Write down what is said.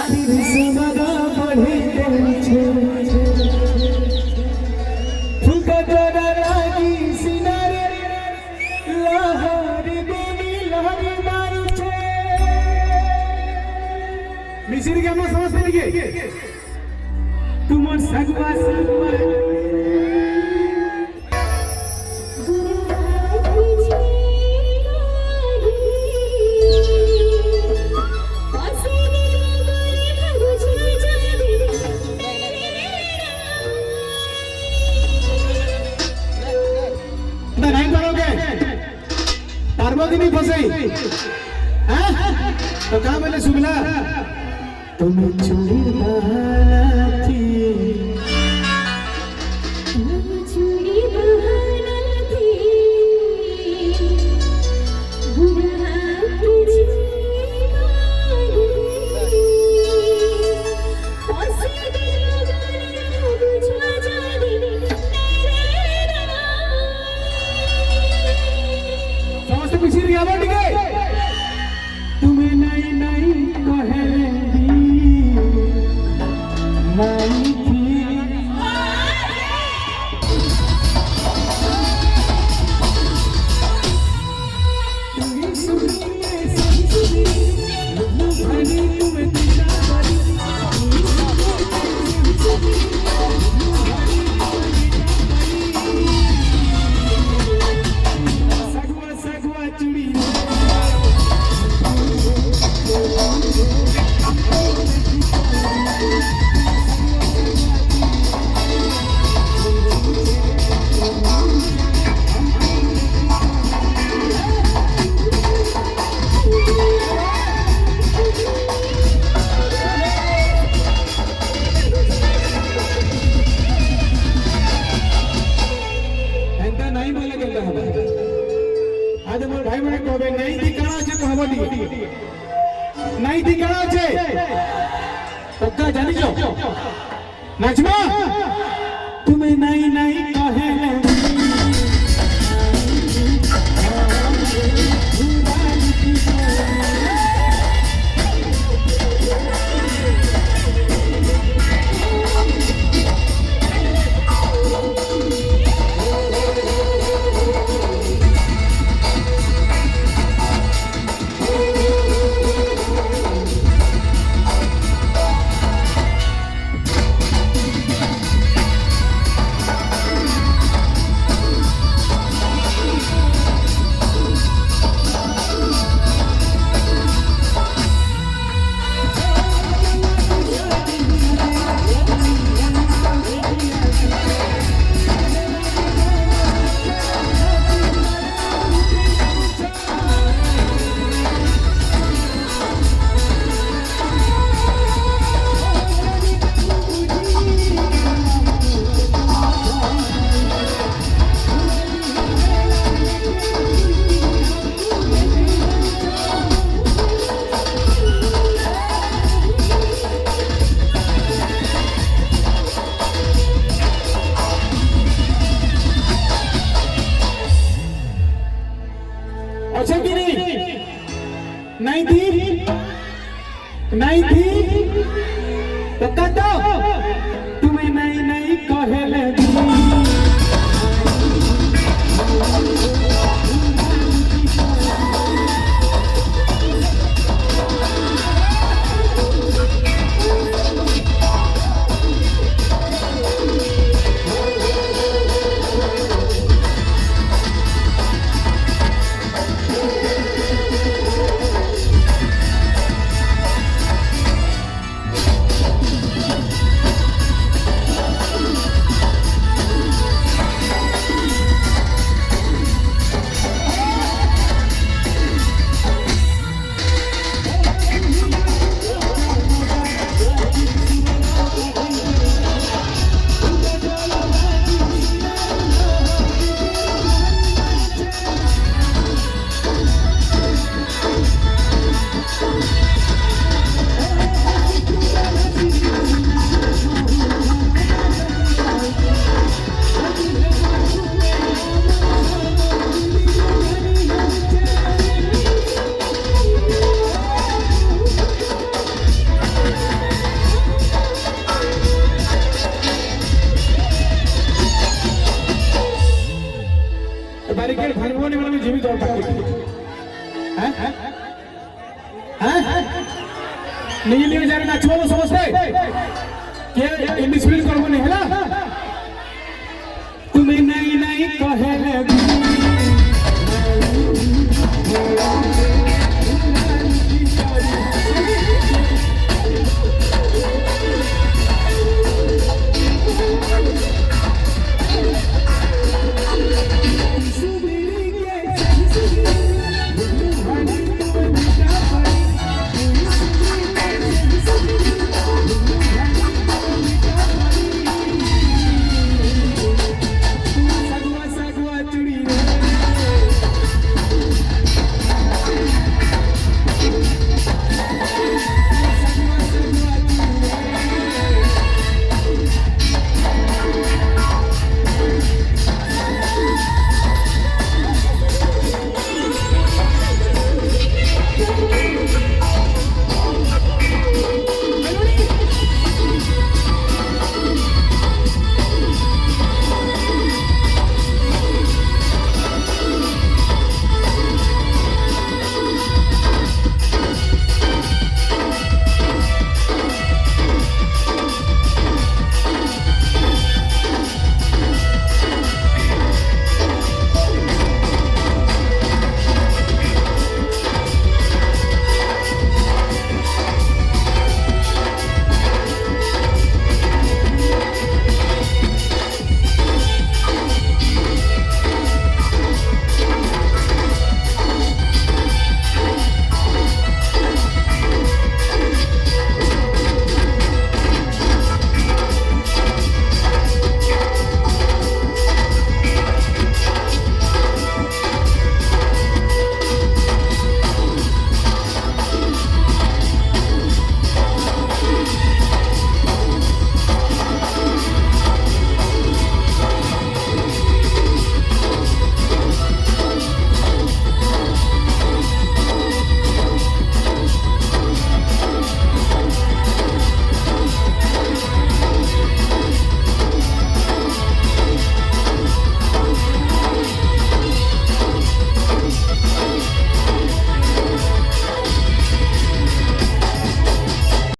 समदा बढ़ी छे फुलका जरा लागी सिनारे लहरी बेनी लहरी मारू छे मिसिर के আমরা समझते लिखे तुमर सगवा सगवा पार्वती फसे तो कहा मैंने सुमिला तुम्हें चूड़ी बहाना थी चूड़ी बहाना थी बुरा तुझे तुम्हें नहीं नहीं कहेंगी नहीं थी तुम्हें सुनिए तुम्हें दिशा सगवा सगवा चूड़ी नहीं बोले गेल आज मोर भाई मैंने कहबे नहीं ठिकाना छे कहबनी नहीं ठिकाना छे पक्का जानी जो नाचमा तुम्हें नहीं नहीं कहेले अच्छा कि नहीं थी नहीं थी तो कतो तुम्हें नहीं नहीं कहेले ନିଜେ ନିଜେ ଯାରେ ନାଚିବ ସମସ୍ତେ କିଏ ଇଣ୍ଡିସିପ୍ଲିନ କରବନି ହେଲା ତୁମେ ନାଇଁ ନାଇଁ କହେଲେ